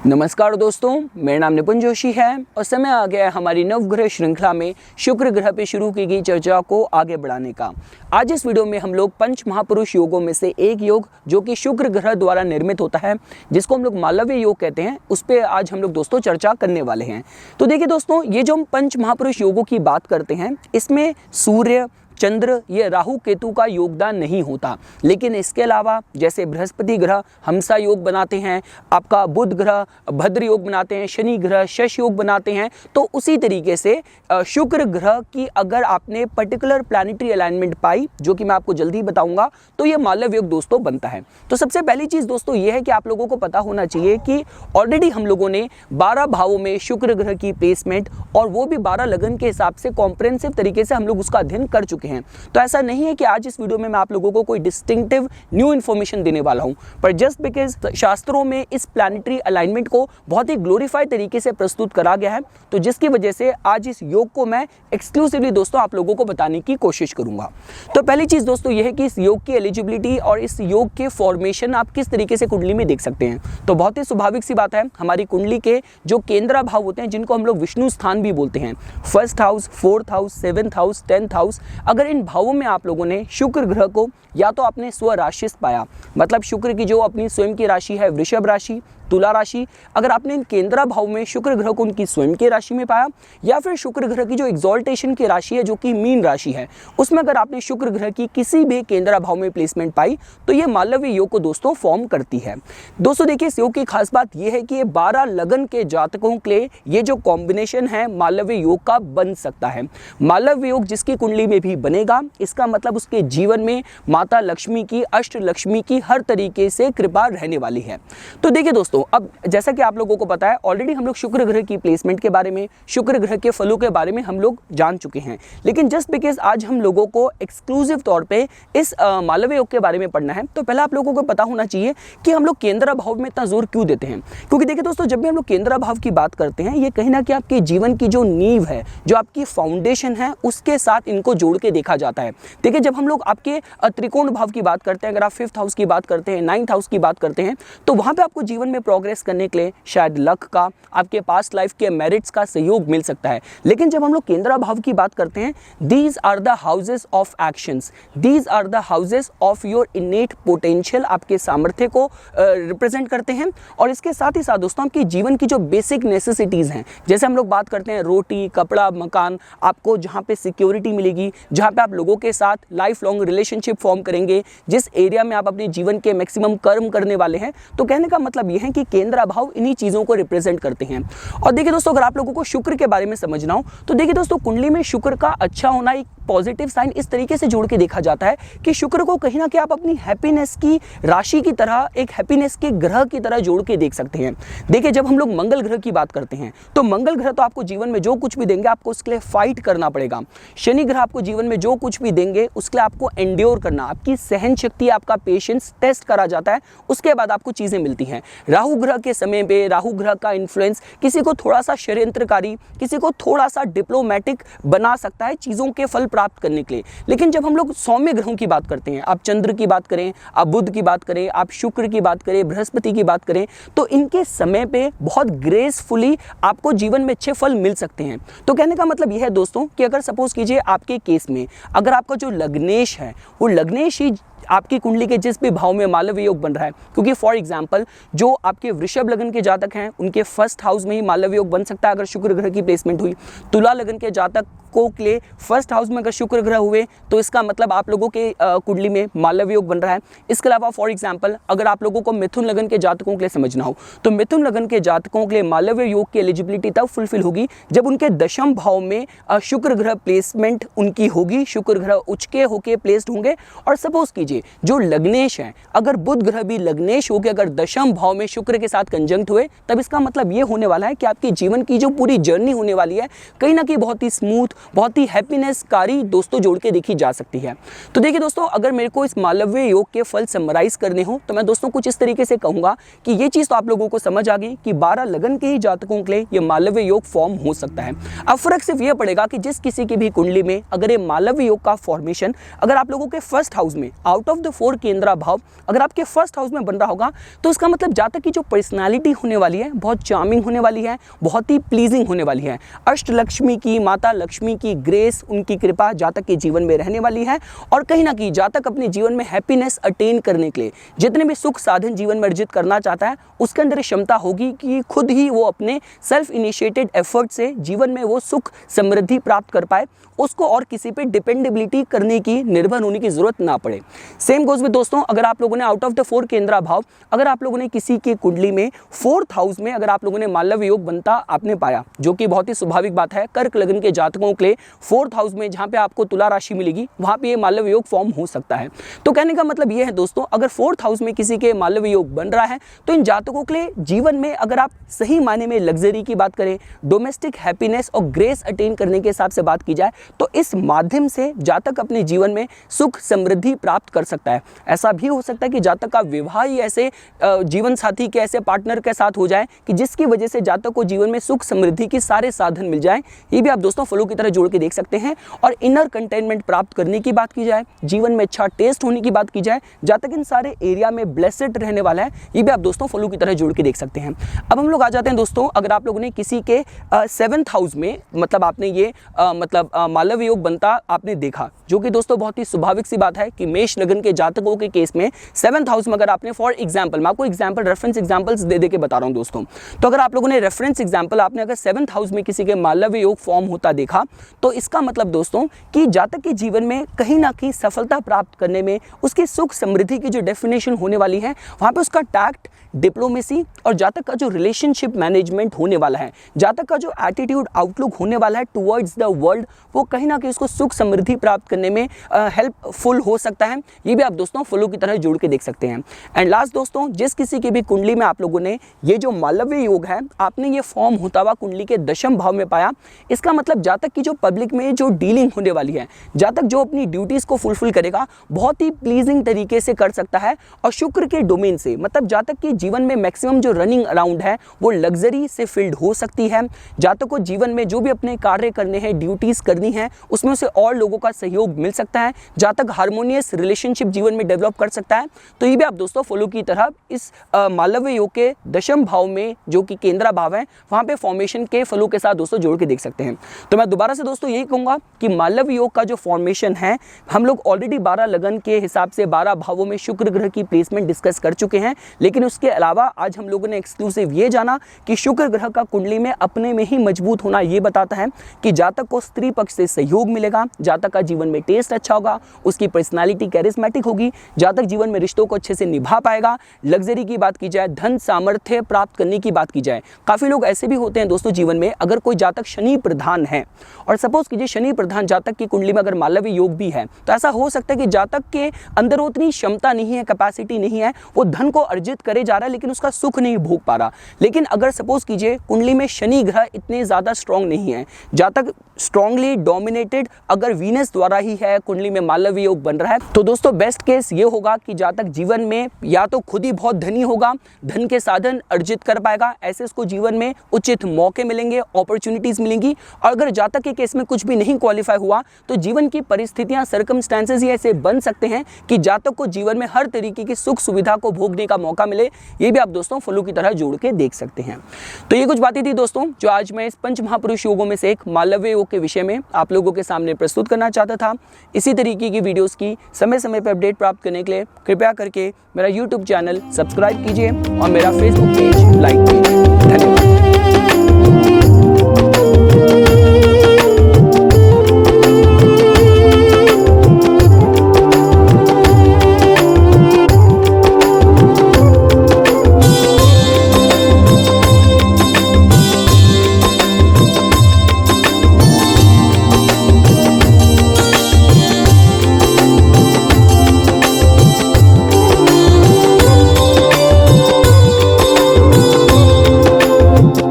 नमस्कार दोस्तों, मेरा नाम निपुण जोशी है और समय आ गया है हमारी नवग्रह श्रृंखला में शुक्र ग्रह पे शुरू की गई चर्चा को आगे बढ़ाने का। आज इस वीडियो में हम लोग पंच महापुरुष योगों में से एक योग जो कि शुक्र ग्रह द्वारा निर्मित होता है, जिसको हम लोग मालव्य योग कहते हैं, उस पर आज हम लोग दोस्तों चर्चा करने वाले हैं। तो देखिए दोस्तों, ये जो हम पंच महापुरुष योगों की बात करते हैं, इसमें सूर्य, चंद्र, ये राहु केतु का योगदान नहीं होता, लेकिन इसके अलावा जैसे बृहस्पति ग्रह हमसा योग बनाते हैं, आपका बुध ग्रह भद्र योग बनाते हैं, शनि ग्रह शश योग बनाते हैं, तो उसी तरीके से शुक्र ग्रह की अगर आपने पर्टिकुलर प्लैनेटरी अलाइनमेंट पाई, जो कि मैं आपको जल्दी बताऊंगा, तो ये मालव्य योग दोस्तों बनता है। तो सबसे पहली चीज दोस्तों ये है कि आप लोगों को पता होना चाहिए कि ऑलरेडी हम लोगों ने 12 भावों में शुक्र ग्रह की प्लेसमेंट, और वो भी 12 लगन के हिसाब से कॉम्प्रिहेंसिव तरीके से हम लोग उसका अध्ययन कर चुके हैं। तो ऐसा नहीं है कि आज इस वीडियो में मैं आप लोगों को कोई डिस्टिंक्टिव न्यू इन्फॉर्मेशन देने वाला हूं, पर जस्ट बिकॉज शास्त्रों में इस प्लैनेटरी अलाइनमेंट को बहुत ही ग्लोरीफाइड तरीके से प्रस्तुत करा गया है, तो जिसकी वजह से आज इस योग को मैं एक्सक्लूसिवली दोस्तों आप लोगों को बताने की कोशिश करूंगा। तो पहली चीज दोस्तों यह है कि इस योग की एलिजिबिलिटी और इस योग के फॉर्मेशन आप किस तरीके से कुंडली में देख सकते हैं। तो बहुत ही स्वाभाविक सी बात है, हमारी कुंडली के जो केंद्र भाव होते हैं, जिनको हम लोग विष्णु स्थान भी बोलते हैं, 1st house, 4th house, 7th house, 10th house, अगर इन भावों में आप लोगों ने शुक्र ग्रह को या तो आपने स्वराशिस्थ पाया, मतलब शुक्र की जो अपनी स्वयं की राशि है वृषभ राशि, तुला राशि, अगर आपने इन केंद्र भाव में शुक्र ग्रह को उनकी स्वयं की राशि में पाया, या फिर शुक्र ग्रह की जो एक्सॉल्टेशन की राशि है जो कि मीन राशि है, उसमें अगर आपने शुक्र ग्रह की किसी भी केंद्र भाव में प्लेसमेंट पाई, तो ये मालव्य योग को दोस्तों फॉर्म करती है। दोस्तों देखिए, इस योग की खास बात यह है कि ये 12 लगन के जातकों के लिए ये जो कॉम्बिनेशन है मालव्य योग का बन सकता है। मालव्य योग जिसकी कुंडली में भी बनेगा, इसका मतलब उसके जीवन में माता लक्ष्मी की, अष्ट लक्ष्मी की हर तरीके से कृपा रहने वाली है। तो देखिए दोस्तों, अब जैसा कि आप लोगों को पता है, ऑलरेडी हम लोग शुक्र ग्रह की प्लेसमेंट के बारे में, शुक्र ग्रह के फलों के बारे में हम लोग जान चुके हैं, लेकिन जस्ट बिकॉज आज हम लोगों को एक्सक्लूसिव तौर पे इस मालव्य योग के बारे में पढ़ना है, तो पहले आप लोगों को पता होना चाहिए कि हम लोग केंद्र भाव में इतना जोर क्यों देते हैं। क्योंकि देखिए दोस्तों, जब भी हम लोग केंद्र भाव की बात करते हैं, ये कहीं ना कहीं आपके जीवन की जो नींव है, जो आपकी फाउंडेशन है, उसके साथ इनको जोड़ के देखा जाता है। देखिए, जब हम लोग आपके त्रिकोण भाव की बात करते हैं, अगर आप 5th हाउस की बात करते हैं, 9th हाउस की बात करते हैं, तो वहां पे आपको जीवन में प्रोग्रेस करने के लिए शायद लक का, आपके पास्ट लाइफ के मेरिट्स का सहयोग मिल सकता है। लेकिन जब हम लोग केंद्र भाव की बात करते हैं, these are the houses of actions, these are the houses of your innate potential, आपके सामर्थ्य को रिप्रेजेंट करते हैं। और इसके साथ ही साथ दोस्तों, आपके जीवन की जो बेसिक नेसेसिटीज हैं, जैसे हम लोग बात करते हैं रोटी, कपड़ा, मकान, आपको जहाँ पे सिक्योरिटी मिलेगी, जहाँ पे आप लोगों के साथ लाइफ लॉन्ग रिलेशनशिप फॉर्म करेंगे, जिस एरिया में आप अपने जीवन के मैक्सिमम कर्म करने वाले हैं। तो कहने का मतलब यह है कि केंद्र भाव इन्हीं चीजों को रिप्रेजेंट करते हैं। और देखिए दोस्तों, अगर आप लोगों को शुक्र के बारे में समझना हो, तो देखिए दोस्तों, कुंडली में शुक्र का अच्छा होना एक पॉजिटिव साइन इस तरीके से जोड़ के देखा जाता है कि शुक्र को कहीं ना कहीं आप अपनी हैप्पीनेस की राशि की तरह, एक हैप्पीनेस के ग्रह की तरह जोड़ के देख सकते हैं। देखिए, जब हम लोग मंगल ग्रह की बात करते हैं, तो मंगल ग्रह तो आपको जीवन में जो कुछ भी देंगे, आपको उसके लिए फाइट करना पड़ेगा। शनि ग्रह आपको जीवन में जो कुछ भी देंगे, उसके लिए आपको एंड्योर करना, आपकी सहन शक्ति, आपका पेशेंस टेस्ट करा जाता है, उसके बाद आपको चीजें मिलती हैं। राहु ग्रह के समय पे राहु ग्रह का इन्फ्लुएंस किसी को थोड़ा सा षड्यंत्रकारी, किसी को थोड़ा सा डिप्लोमेटिक बना सकता है चीजों के फल प्राप्त करने के लिए। लेकिन जब हम लोग सौम्य ग्रहों की बात करते हैं, आप चंद्र की बात करें, आप बुध की बात करें, आप शुक्र की बात करें, बृहस्पति की बात करें, तो इनके समय पे बहुत ग्रेसफुली आपको जीवन में अच्छे फल मिल सकते हैं। तो कहने का मतलब यह है दोस्तों कि अगर सपोज कीजिए आपके केस में अगर आपका जो लग्नेश है, वो लग्नेश ही आपकी कुंडली के जिस भी भाव में मालव्य योग बन रहा है, क्योंकि फॉर एग्जांपल जो आपके वृषभ लगन के जातक हैं, उनके 1st हाउस में ही मालव्य योग बन सकता है अगर शुक्र ग्रह की प्लेसमेंट हुई। तुला लगन के जातक को के लिए 1st हाउस में अगर शुक्र ग्रह हुए, तो इसका मतलब आप लोगों के कुंडली में मालव्य योग बन रहा है। इसके अलावा फॉर एग्जांपल अगर आप लोगों को मिथुन लगन के जातकों के लिए समझना हो, तो मिथुन लगन के जातकों के लिए मालव्य योग की एलिजिबिलिटी तब फुलफिल होगी जब उनके दशम भाव में शुक्र ग्रह प्लेसमेंट उनकी होगी, शुक्र ग्रह उचके होके प्लेस्ड होंगे। और सपोज कीजिए जो लग्नेश है, अगर बुध ग्रह भी लग्नेश होकर अगर दशम भाव में शुक्र के साथ कंजंक्ट हुए, तब इसका मतलब ये होने वाला है कि आपके जीवन की जो पूरी जर्नी होने वाली है, कहीं ना कहीं बहुत ही स्मूथ, बहुत ही हैप्पीनेस कारी दोस्तों जोड़ के देखी जा सकती है। तो देखिए दोस्तों, अगर मेरे को इस मालव्य योग के फल समराइज करने हो तो मैं दोस्तों कुछ इस तरीके से कहूंगा कि ये चीज़ तो आप लोगों को समझ आ गई कि 12 लगन के ही जातकों के लिए ये मालव्य योग फॉर्म हो सकता है। अब फर्क सिर्फ ये पड़ेगा कि जिस किसी की भी कुंडली में अगर ये मालव्य योग का फॉर्मेशन अगर आप लोगों के फर्स्ट हाउस में आउट ऑफ द 4 केंद्रा भाव अगर आपके फर्स्ट हाउस में बन रहा होगा तो इसका मतलब जातक की जो पर्सनालिटी होने वाली है बहुत चार्मिंग होने वाली है, बहुत ही प्लीजिंग होने वाली है। अष्टलक्ष्मी की, माता लक्ष्मी की ग्रेस, उनकी कृपा जातक के जीवन में रहने वाली है और कहीं ना कहीं जातक अपने जीवन में हैप्पीनेस अटेन करने के लिए जितने भी सुख साधन जीवन में अर्जित करना चाहता है उसके अंदर क्षमता होगी कि खुद ही वो अपने सेल्फ इनिशिएटेड एफर्ट से जीवन में वो सुख समृद्धि प्राप्त कर पाए, उसको और किसी पे डिपेंडेबिलिटी करने की, निर्भर होने की जरूरत ना पड़े। सेम गोज विद दोस्तों, अगर आप लोगों ने आउट ऑफ द 4 केंद्रा भाव अगर आप लोगों ने किसी की कुंडली में 4th हाउस में अगर आप लोगों ने मालव्य योग बनता आपने पाया, जो कि बहुत ही स्वाभाविक बात है, कर्क लगन के जातकों के लिए 4th हाउस में जहां पे आपको तुला राशि मिलेगी वहां पे ये मालव्य योग फॉर्म हो सकता है। तो कहने का मतलब ये है दोस्तों, अगर 4th हाउस में किसी के मालव्य योग बन रहा है तो इन जातकों के लिए जीवन में अगर आप सही मायने में लग्जरी की बात करें, डोमेस्टिक हैप्पीनेस और ग्रेस अटेन करने के हिसाब से बात की जाए तो इस माध्यम से जातक अपने जीवन में सुख समृद्धि प्राप्त कर सकता है। ऐसा भी हो सकता है कि जातक का विवाह ही ऐसे जीवन साथी के ऐसे पार्टनर के साथ हो जाए कि जिसकी वजह से जातक को जीवन में सुख समृद्धि के सारे साधन मिल जाएं। ये भी आप दोस्तों फलों की तरह जोड़ के देख सकते हैं। और इनर कंटेनमेंट प्राप्त करने की बात की जाए, जीवन में अच्छा टेस्ट होने की बात की जाए, जातक इन सारे एरिया में ब्लेसेड रहने वाला है। ये भी आप दोस्तों फलों की तरह जोड़ के देख सकते हैं। अब हम लोग आ जाते हैं दोस्तों, अगर आप लोगों ने किसी के 7th हाउस में मतलब आपने ये मालव्य योग बनता आपने देखा, जो कि दोस्तों बहुत ही स्वाभाविक सी बात है कि मेष लगन के जातकों के केस में 7th हाउस में अगर आपने फॉर एग्जांपल, मैं आपको एग्जांपल रेफरेंस एग्जांपल्स दे के बता रहा हूं दोस्तों, तो अगर आप लोगों ने रेफरेंस एग्जांपल आपने अगर 7th हाउस में किसी के मालव्य योग फॉर्म होता देखा तो इसका मतलब दोस्तों कि जातक के जीवन में कहीं ना कहीं सफलता प्राप्त करने में उसकी सुख समृद्धि की जो डेफिनेशन होने वाली है वहां पे उसका टैक्ट, डिप्लोमेसी और जातक का जो रिलेशनशिप मैनेजमेंट होने वाला है, जातक का जो एटीट्यूड आउटलुक होने वाला है टुवर्ड्स द वर्ल्ड, वो कहीं ना कहीं उसको सुख समृद्धि प्राप्त करने में हेल्पफुल हो सकता है। ये भी आप दोस्तों फलों की तरह जोड़ के देख सकते हैं। एंड लास्ट दोस्तों, जिस किसी की भी कुंडली में आप लोगों ने ये जो मालव्य योग है आपने ये फॉर्म होता हुआ कुंडली के 10th भाव में पाया, इसका मतलब जातक की जो पब्लिक में जो डीलिंग होने वाली है, जातक जो अपनी ड्यूटीज को फुलफिल करेगा बहुत ही प्लीजिंग तरीके से कर सकता है। और शुक्र के डोमेन से मतलब जातक के जीवन में मैक्सिमम जो रनिंग अराउंड है वो लग्जरी से फिल्ड हो सकती है। जातक को जीवन में जो भी अपने कार्य करने हैं, ड्यूटीज करनी है, उसमें से और लोगों का सहयोग मिल सकता है। जातक हार्मोनियस रिलेशनशिप जीवन में डेवलप कर सकता है। तो ये भी आप दोस्तों फॉलो की तरह इस मालव्य योग के 10th भाव में जो कि केंद्रा भाव है वहां पे फॉर्मेशन के फलों के साथ दोस्तों जोड़ के देख सकते हैं। तो मैं दोबारा से दोस्तों यही कहूंगा कि मालव्य योग का जो फॉर्मेशन है हम लोग ऑलरेडी 12 लगन के हिसाब से 12 भावों में शुक्र ग्रह की प्लेसमेंट डिस्कस कर चुके हैं, लेकिन उसके अलावा आज हम लोगों ने एक्सक्लूसिव ये जाना कि शुक्र ग्रह का कुंडली में अपने में ही मजबूत होना ये बताता है कि जातक को स्त्री पक्ष से सहयोग मिलेगा, जातक का जीवन में टेस्ट अच्छा होगा, उसकी पर्सनालिटी कैरिस्मेटिक होगी, जातक जीवन में रिश्तों को अच्छे से निभा पाएगा। लग्जरी की बात की जाए, धन सामर्थ्य प्राप्त करने की बात की जाए, काफी लोग ऐसे भी होते हैं दोस्तों जीवन में, अगर कोई जातक शनि प्रधान है और सपोज कीजिए शनि प्रधान जातक की कुंडली में अगर मालव्य योग भी है तो ऐसा हो सकता है कि जातक के अंदर उतनी क्षमता नहीं है, कैपेसिटी नहीं है, वो धन को अर्जित करे जा रहा है लेकिन उसका सुख नहीं भोग पा रहा। लेकिन अगर सपोज कीजिए कुंडली में शनि ग्रह इतने ज्यादा स्ट्रॉन्ग नहीं है, जातक स्ट्रॉन्गली डोमिनेटेड अगर वीनस द्वारा ही है, कुंडली में मालव्य योग बन रहा है, तो दोस्तों बेस्ट केस ये होगा कि जातक जीवन में या तो खुद ही बहुत धनी होगा, धन के साधन अर्जित कर पाएगा, ऐसे उसको जीवन में उचित मौके मिलेंगे, अपॉर्चुनिटीज मिलेंगी। और अगर जातक के केस में कुछ भी नहीं क्वालिफाई हुआ तो जीवन की परिस्थितियां, सर्कमस्टेंसेस ही ऐसे बन सकते हैं कि जातक को जीवन में हर तरीके की सुख सुविधा को भोगने का मौका मिले। ये भी आप दोस्तों फलों की तरह जोड़ के देख सकते हैं। तो ये कुछ बातें थी दोस्तों जो आज मैं इस पंच महापुरुष योगों में से एक मालव्य योग के विषय में आप लोगों के सामने प्रस्तुत करना चाहता था। इसी तरीके की वीडियोस की समय समय पर अपडेट प्राप्त करने के लिए कृपया करके मेरा YouTube चैनल सब्सक्राइब कीजिए और मेरा Facebook पेज लाइक कीजिए।